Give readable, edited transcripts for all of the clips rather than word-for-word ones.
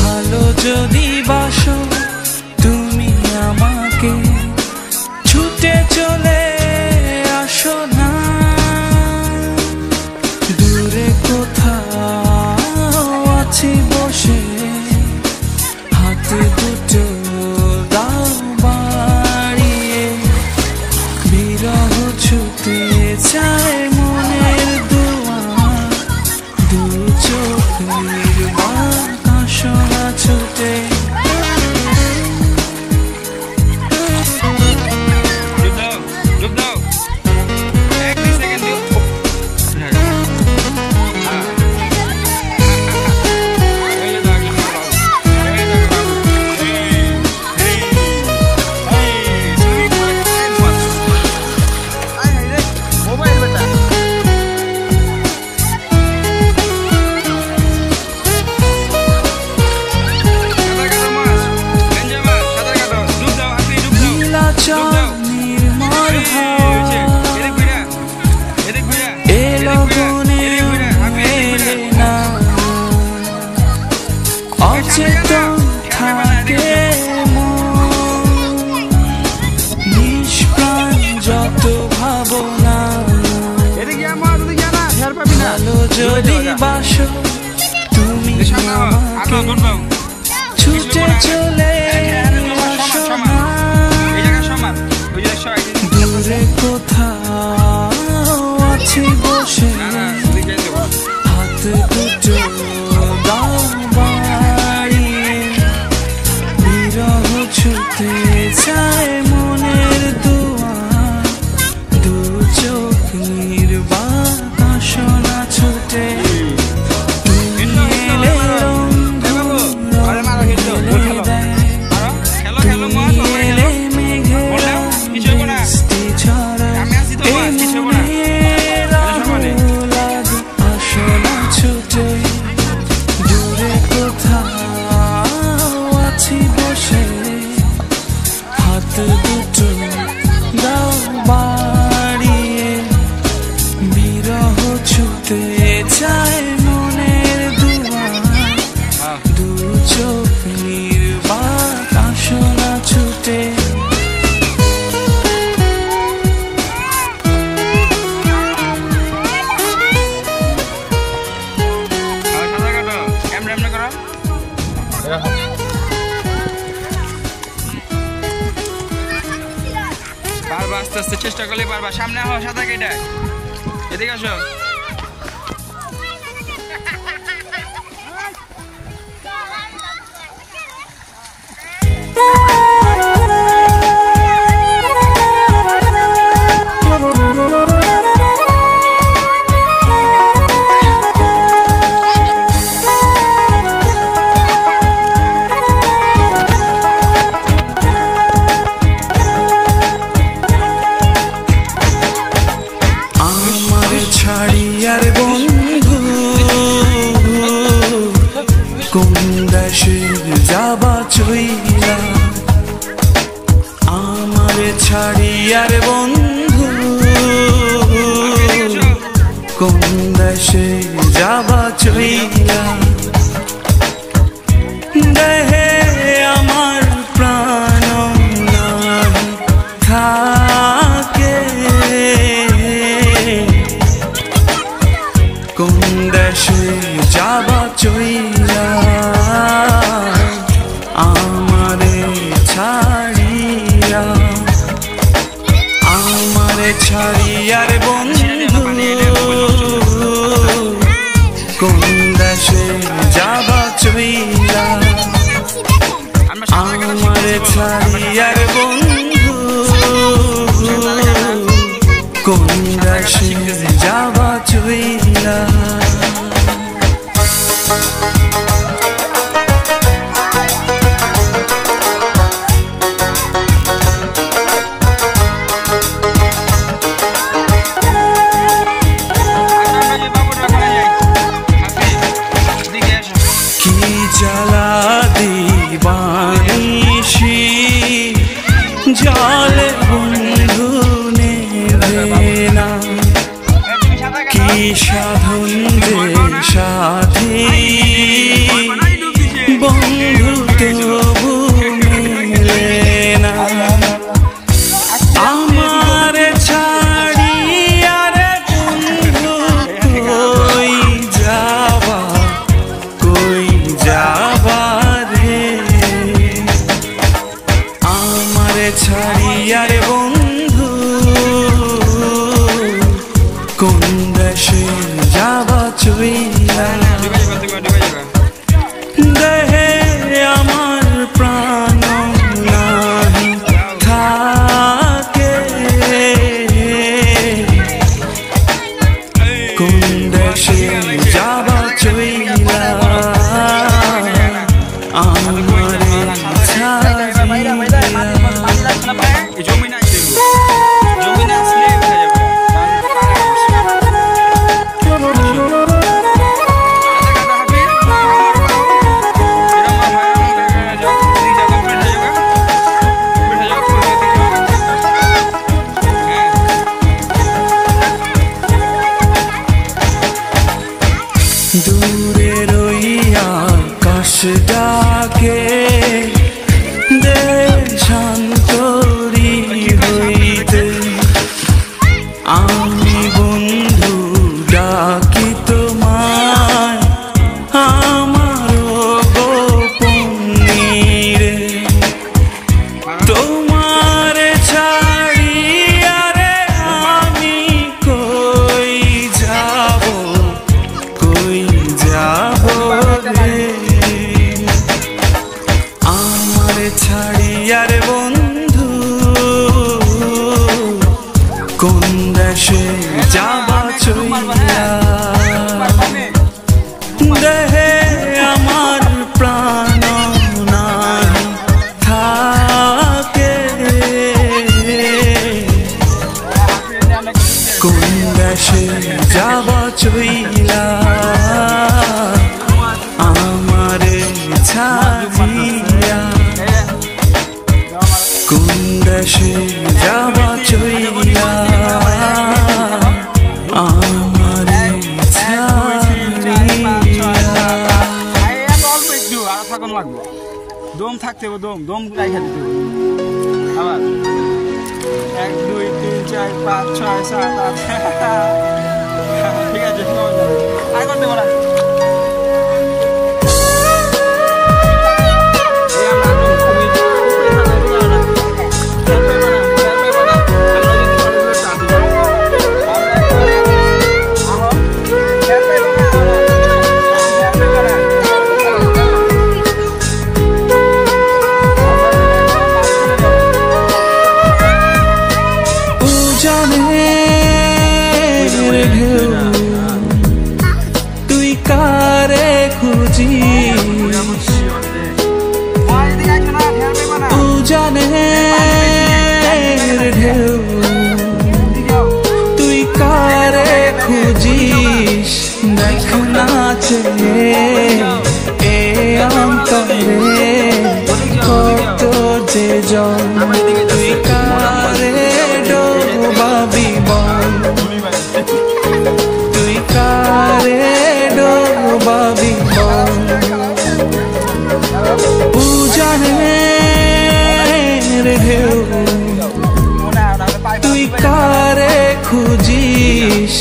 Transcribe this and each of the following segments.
ভালো যদি বাসো তুমি আমাকে, ছুটে চলে আসো না দূরে কোথাও আছি বসে, হাতে দুটো দাও বাড়িয়ে, বিরহ ছুতে চায় মনের দুয়ার, দু চোখের বাতাসনা ছুটে। অচেতন থাকে নিষ্প্রাণ যত ভাবনা, ভালো যদি বাসো তুমি আমাকে, ছুটে চলে আসো না দূরে কোথাও আছি বসে, হাতে দুটো দাও বাড়িয়ে, বিরহ ছুতে চায় মনের দুয়ার, দু চোখের বাতাসনা ছুটে। দুটো দাও বাড়িয়ে, বিরহ ছুতে চায় মনের দুয়ার, দু চোখের বাতাসনা ছুটে। পারবা, আস্তে আস্তে চেষ্টা করলে পারবা। সামনে আসো, সাদা কেটে এদিকে আসো। ছাড়িয়ার বন্ধু কোন দেশে যাবা চইলা, আমারে ছাড়িয়ার বন্ধু কোন দেশে যাবা চইলা, দেহে আমার প্রাণ নাই থাকে, কোন দেশে যাবা চইলা, আমারে ছাড়িয়া, আমারে ছাড়িয়ার বন্ধু কোন দেশে যাবা চইলা, আমারে ছাড়িয়ার বন্ধু কোন দেশে যাবা চইলা। কি জ্বালা দিবানিশি জমি না জমি না আসলে উঠে যাবে দূরে রইয়া আকাশ ডাকে দেশান্তরী হইতে আমি বন্ধু ডাকি তোমায় আমার গোপনীরে তোমার ছাড়িয়া রে আমি কই যাব রে আমার ছাড়িয়ার বন্ধু কোন দেশে যাবা চইলা দেহে আমার প্রাণ নাই থাকে কোন দেশে যাবা চইলা আমারে ছাড়িয়া কোন দেশে যাবা চইলা আমারে ছাড়িয়া দম থাকতে হবে দম রাইখা দিতে হবে আবার 1 2 3 4 5 6 7 8 ঠিক আছে আর করতে পারা তুই কারে খুঁজি উজানের ঢেউ তুই কারে খুঁজিস দেখ নাচে এ অন্তরে কত যে জল তুই কারে ডোবাবি বল তুই কারে ডোবাবি বল উজানের ঢেউ তুই কারে খুঁজিস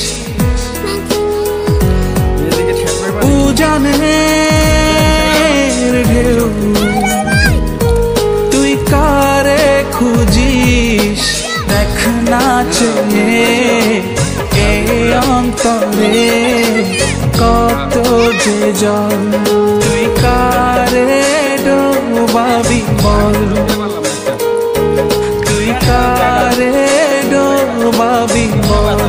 উজানের ঢেউ তুই কারে খুঁজিস দেখ নাচে এ অন্তরে কত যে জল তুই কারে ডোবাবি বল তুই কারে ডোবাবি বল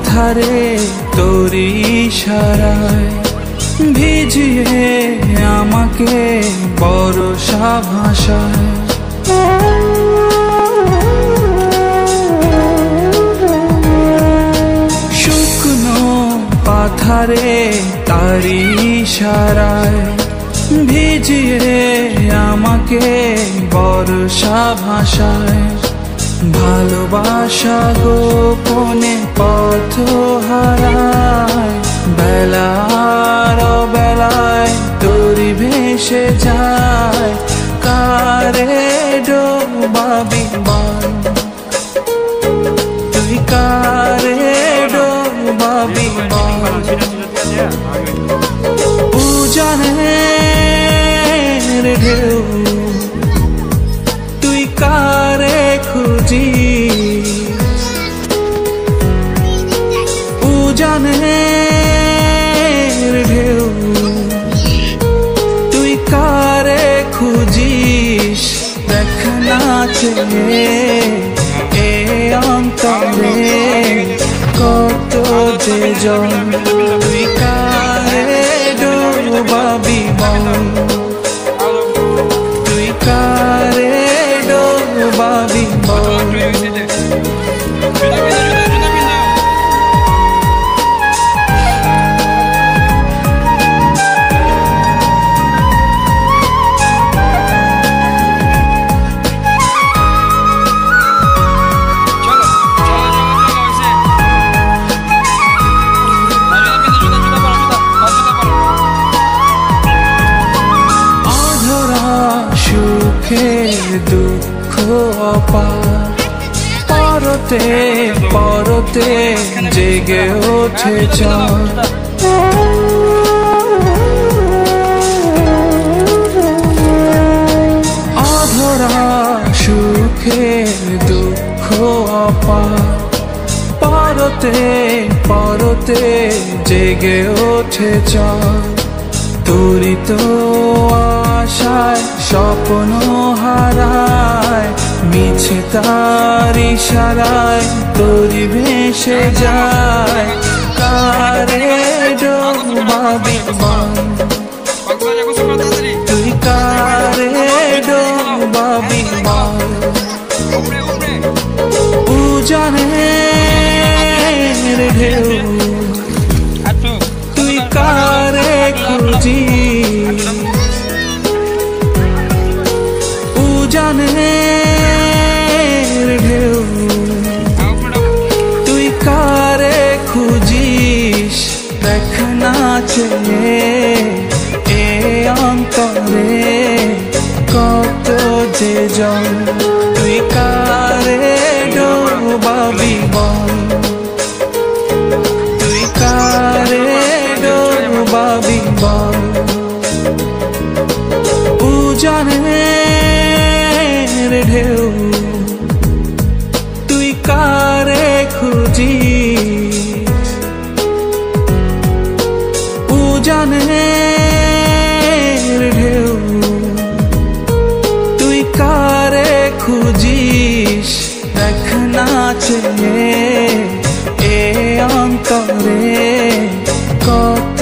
ধারে তোরি ইশারায় ভিজিয়ে আমাকে বর্ষা ভাষায় শুকনো পাথারে তারি ইশারায় ভিজিয়ে আমাকে বর্ষা ভাষায় ভালোবাসা গোপনে পথ হারায় বেলার বেলায় তোরি ভেসে যায় কারে ডোবাবি বল তুই কারে ডোবাবি বল উজানের ঢেউ তুই কারে খুঁজি যে জন তুই কারে ডোবাবি বল তুই কারে ডোবাবি বল দুঃখ অপার পরতে পরতে জেগে ওঠে চাঁদ অধরা সুখে দুঃখ অপার পরতে পরতে জেগে ওঠে চাঁদ তোরি তো আশায় স্বপ্ন হারায় মিছে তার ইশারায় তোরি ভেসে যায় কারে ডোবাবি বল তুই কারে ডোবাবি বল উজানের ঢেউ তুই কারে খুঁজি উজানের ঢেউ তুই কারে খুঁজিস দেখ না চেয়ে এ অন্তরে কত যে জন তুই কারে ডোবাবি বল তুই কারে ডোবাবি বল উজানের ঢেউ তুই কারে খুঁজিস উজানের ঢেউ তুই কারে খুঁজিস দেখ না চেয়ে এ অন্তরে কত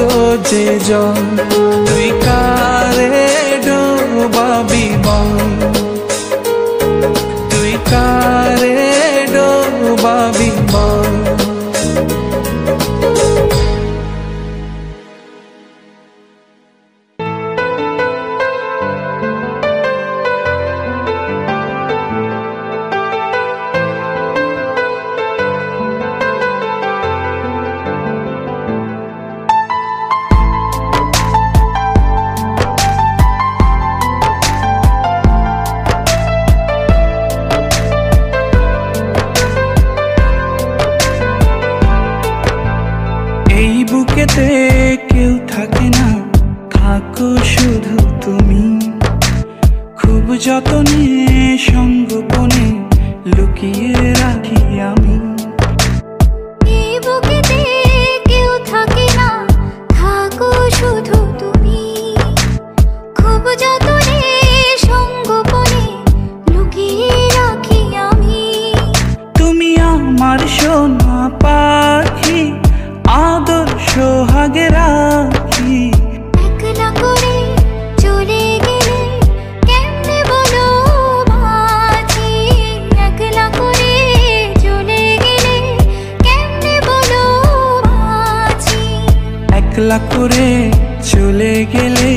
যে জন তুই কারে ডোবাবি বল তুই কারে ডোবাবি বল বুকেতে কেউ থাকে না থাকো শুধু তুমি খুব যতনে সঙ্গোপনে লুকিয়ে রাখি আমি এই বুকেতে কেউ থাকে না থাকো শুধু তুমি খুব যতনে সঙ্গোপনে লুকিয়ে রাখি আমি তুমি আমার সোনা পাখি আদর সোহাগে রাখি একলা করে চলে গেলে কেমনে বলো বাঁচি একলা করে চলে গেলে কেমনে বলো বাঁচি একলা করে চলে গেলে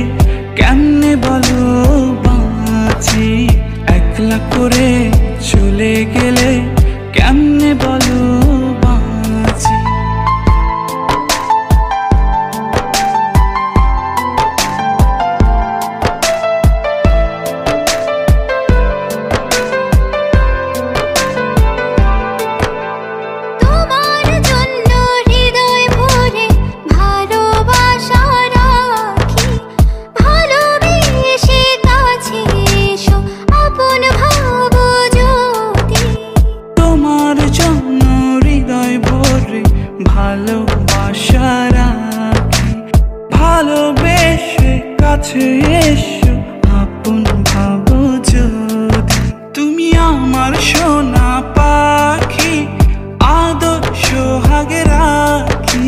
কেমনে বলো বাঁচি একলা করে চলে গেলে কেমনে বলো বাঁচি ভালোবাসা রাখি ভালোবেসে কাছে এসো আপন ভাবো যদি তুমি আমার সোনা পাখি আদর সোহাগে রাখি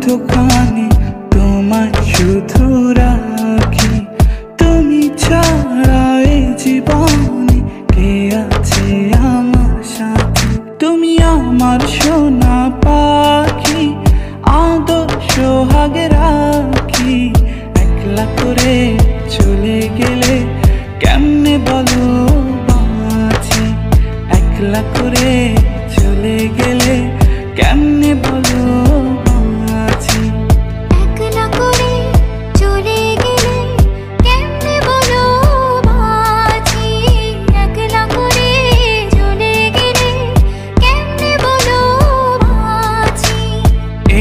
কতখানি তোমায় শুধু রাখি। তুমি ছাড়া এই জীবনে কে আছে আমার সাথে? তুমি আমার সোনা পাখি, আদর সোহাগে রাখি। একলা করে চলে গেলে কেমনে বলো বাঁচি? একলা করে চলে গেলে কেমনে বলো বাঁচি? একলা করে চলে গেলে কেমনে বলো বাঁচি? একলা করে চলে গেলে কেমনে বলো বাঁচি?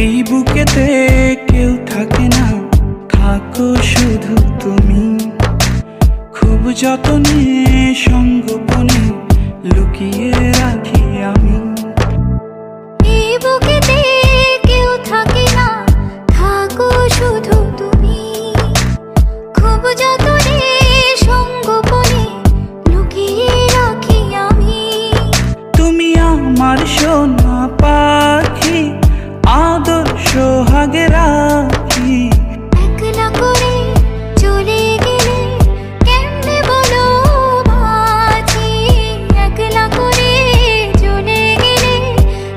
এই বুকেতে কেউ থাকে না, থাকো শুধু তুমি। খুব যতনে সঙ্গোপনে লুকিয়ে রাখি আমি। এই বুকেতে কেউ থাকে না, থাকো শুধু তুমি। খুব যতনে সঙ্গোপনে লুকিয়ে রাখি আমি। তুমি আমার সোনা পাখি, আদর সোহাগে রাখি। একলা করে চলে গেলে কেমনে বলো বাঁচি? একলা করে চলে গেলে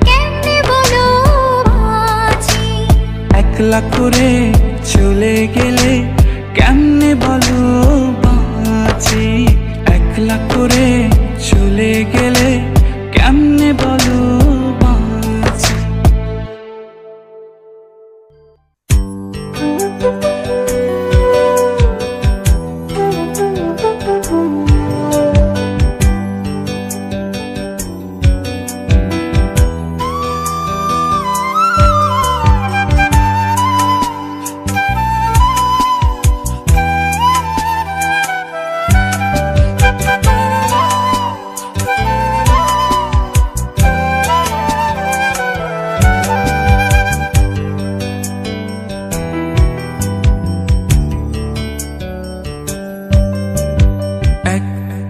কেমনে বলো বাঁচি? একলা করে চলে গেলে কেমনে বলো বাঁচি? একলা করে চলে গেলে কেমনে বলো বাঁচি?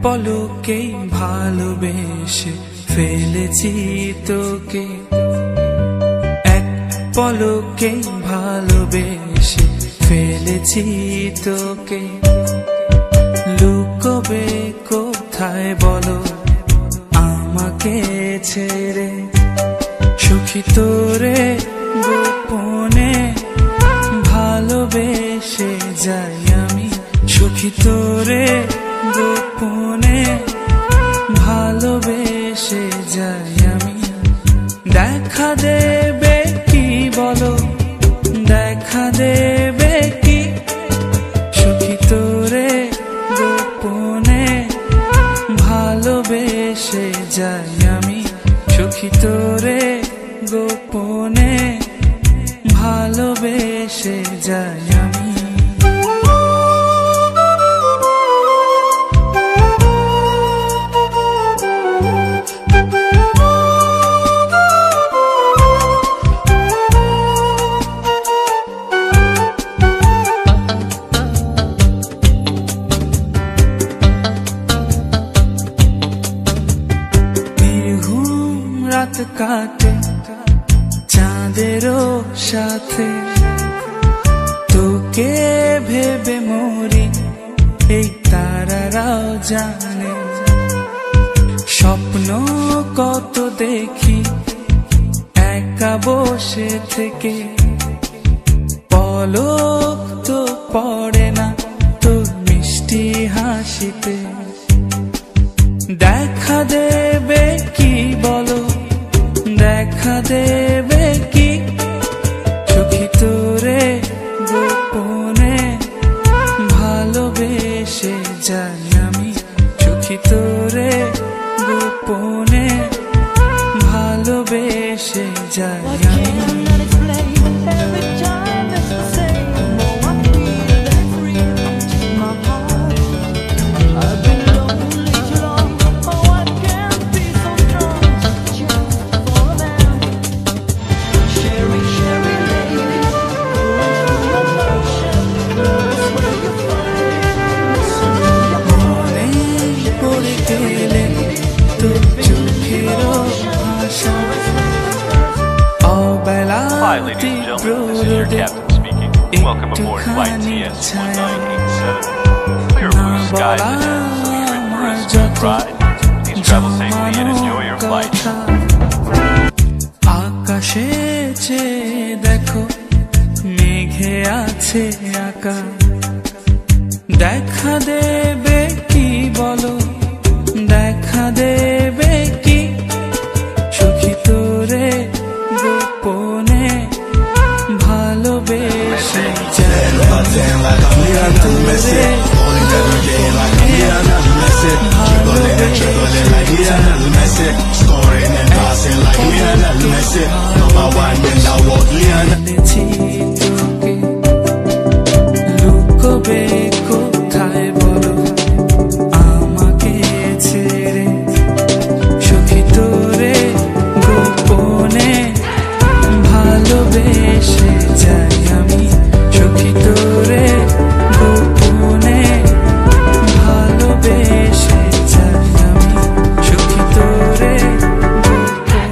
পলকেই ভালোবেসে ফেলেছি তোকে। এক পলকেই ভালোবেসে ফেলেছি তোকে। লুকোবে কোথায় বলো আমাকে ছেড়ে? সুখী তোরে গোপনে ভালোবেসে যাই আমি। সুখী তোরে গোপনে ভালোবেসে যাই আমি। দেখা দেবে কি বলো, দেখা দেবে কি? সুখী তোরে গোপনে ভালোবেসে যাই আমি। সুখী তোরে গোপনে ভালোবেসে যাই আমি। রাত কাটে চাঁদেরও সাথে, তোকে ভেবে মরি এই তারারাও জানে। স্বপ্ন কত দেখি একা বসে থেকে, পলক তো পড়ে না তোর মিষ্টি হাসিতে। দেখা দেবে কি বলো, দেখা দেবে কি? সুখী তোরে গোপনে ভালোবেসে যাই আমি। সুখী তোরে গোপনে ভালোবেসে যাই আমি। your captain speaking. Welcome aboard flight TS-1987. Clear blue skies ahead, so you're in for a smooth ride. Please travel safely and enjoy your flight. আকাশে চেয়ে দেখো মেঘে আছে আঁকা দেখা দেবে কি বলো দেখা দেবে কি সখী তোরে গোপনে ভালোবেসে ভালোবেসে